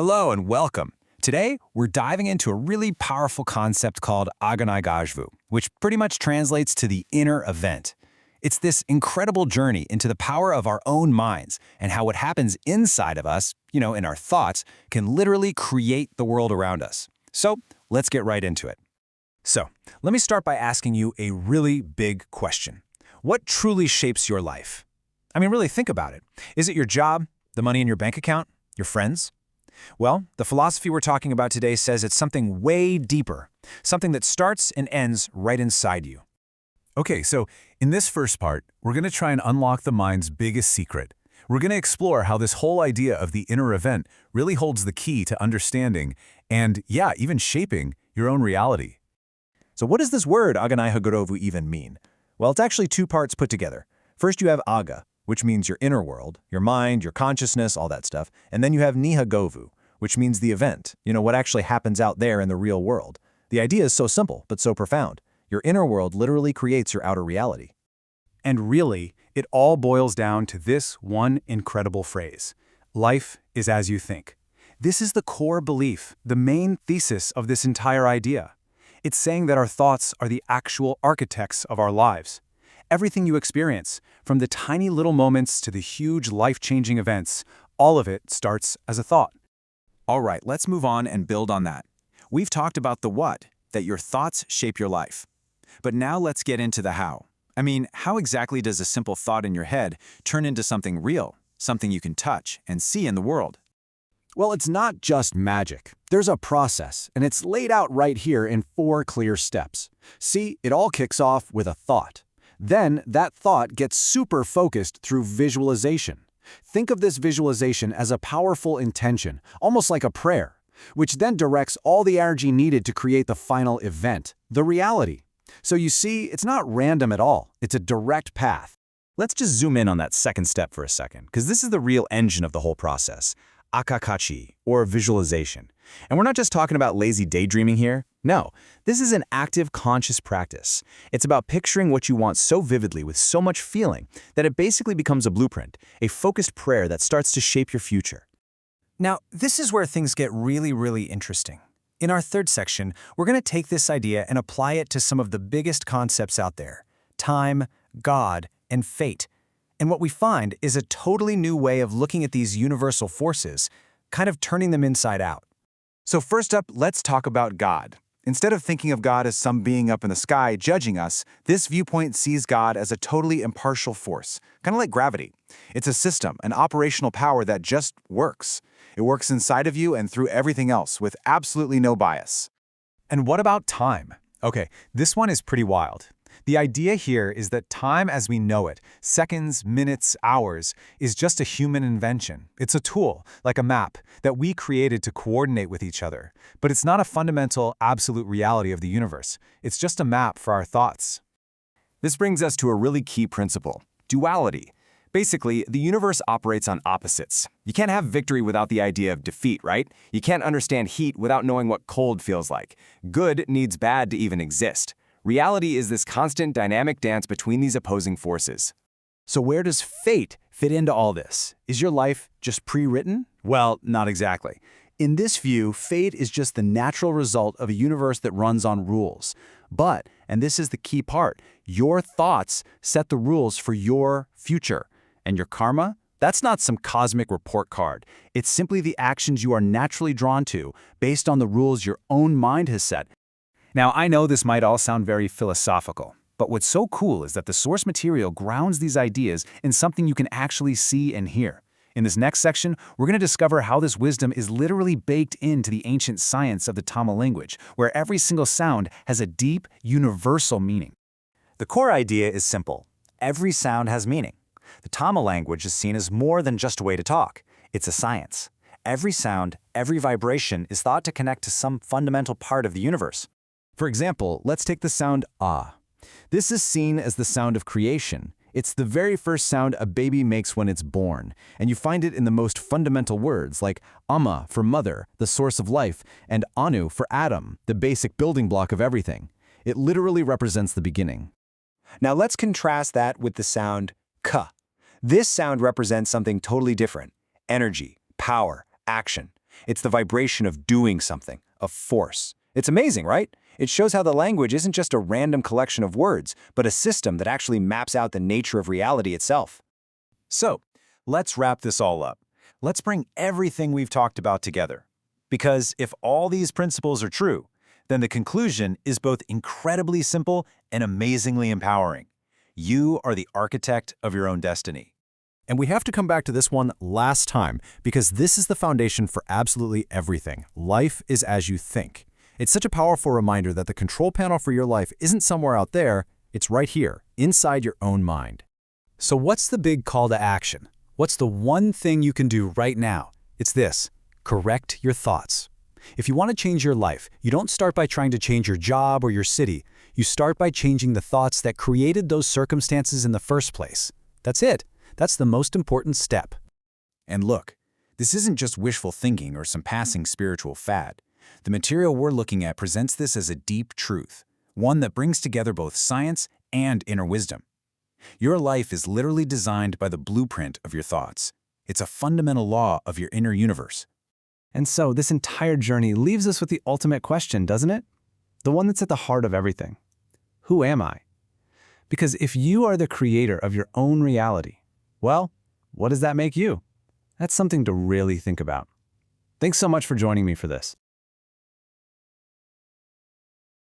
Hello and welcome. Today, we're diving into a really powerful concept called Aganai Gajvu, which pretty much translates to the inner event. It's this incredible journey into the power of our own minds and how what happens inside of us, in our thoughts, can literally create the world around us. So, let's get right into it. So, let me start by asking you a really big question. What truly shapes your life? I mean, really think about it. Is it your job, the money in your bank account, your friends? Well, the philosophy we're talking about today says it's something way deeper, something that starts and ends right inside you. Okay, so in this first part, we're going to try and unlock the mind's biggest secret. We're going to explore how this whole idea of the inner event really holds the key to understanding and, even shaping your own reality. So what does this word Aganai Hagorovu even mean? Well, it's actually two parts put together. First you have Aga, which means your inner world, your mind, your consciousness, all that stuff. And then you have Nihagovu, which means the event, what actually happens out there in the real world. The idea is so simple, but so profound. Your inner world literally creates your outer reality. And really, it all boils down to this one incredible phrase. Life is as you think. This is the core belief, the main thesis of this entire idea. It's saying that our thoughts are the actual architects of our lives. Everything you experience, from the tiny little moments to the huge life-changing events, all of it starts as a thought. All right, let's move on and build on that. We've talked about the what, that your thoughts shape your life. But now let's get into the how. I mean, how exactly does a simple thought in your head turn into something real, something you can touch and see in the world? Well, it's not just magic. There's a process, and it's laid out right here in 4 clear steps. See, it all kicks off with a thought. Then that thought gets super focused through visualization. Think of this visualization as a powerful intention, almost like a prayer, which then directs all the energy needed to create the final event, the reality. So you see, it's not random at all. It's a direct path. Let's just zoom in on that second step for a second, because this is the real engine of the whole process. Akakachi, or visualization. And we're not just talking about lazy daydreaming here. No, this is an active, conscious practice. It's about picturing what you want so vividly with so much feeling that it basically becomes a blueprint, a focused prayer that starts to shape your future. Now, this is where things get really interesting. In our third section, we're going to take this idea and apply it to some of the biggest concepts out there: time, God, and fate. And what we find is a totally new way of looking at these universal forces, kind of turning them inside out. So first up, let's talk about God. Instead of thinking of God as some being up in the sky judging us, this viewpoint sees God as a totally impartial force, kind of like gravity. It's a system, an operational power that just works. It works inside of you and through everything else with absolutely no bias. And what about time? Okay, this one is pretty wild. The idea here is that time as we know it, seconds, minutes, hours, is just a human invention. It's a tool, like a map, that we created to coordinate with each other. But it's not a fundamental, absolute reality of the universe. It's just a map for our thoughts. This brings us to a really key principle: duality. Basically, the universe operates on opposites. You can't have victory without the idea of defeat, right? You can't understand heat without knowing what cold feels like. Good needs bad to even exist. Reality is this constant dynamic dance between these opposing forces. So where does fate fit into all this? Is your life just pre-written? Well, not exactly. In this view, fate is just the natural result of a universe that runs on rules. But, and this is the key part, your thoughts set the rules for your future. And your karma? That's not some cosmic report card. It's simply the actions you are naturally drawn to based on the rules your own mind has set. Now, I know this might all sound very philosophical, but what's so cool is that the source material grounds these ideas in something you can actually see and hear. In this next section, we're going to discover how this wisdom is literally baked into the ancient science of the Tama language, where every single sound has a deep, universal meaning. The core idea is simple. Every sound has meaning. The Tama language is seen as more than just a way to talk. It's a science. Every sound, every vibration is thought to connect to some fundamental part of the universe. For example, let's take the sound ah. This is seen as the sound of creation. It's the very first sound a baby makes when it's born, and you find it in the most fundamental words like Amma for mother, the source of life, and Anu for atom, the basic building block of everything. It literally represents the beginning. Now let's contrast that with the sound ka. This sound represents something totally different: energy, power, action. It's the vibration of doing something, of force. It's amazing, right? It shows how the language isn't just a random collection of words, but a system that actually maps out the nature of reality itself. So, let's wrap this all up. Let's bring everything we've talked about together. Because if all these principles are true, then the conclusion is both incredibly simple and amazingly empowering. You are the architect of your own destiny. And we have to come back to this one last time, because this is the foundation for absolutely everything. Life is as you think. It's such a powerful reminder that the control panel for your life isn't somewhere out there, it's right here, inside your own mind. So what's the big call to action? What's the one thing you can do right now? It's this: correct your thoughts. If you want to change your life, you don't start by trying to change your job or your city. You start by changing the thoughts that created those circumstances in the first place. That's it. That's the most important step. And look, this isn't just wishful thinking or some passing spiritual fad. The material we're looking at presents this as a deep truth, one that brings together both science and inner wisdom. Your life is literally designed by the blueprint of your thoughts. It's a fundamental law of your inner universe. And so this entire journey leaves us with the ultimate question, doesn't it? The one that's at the heart of everything. Who am I? Because if you are the creator of your own reality, well, what does that make you? That's something to really think about. Thanks so much for joining me for this.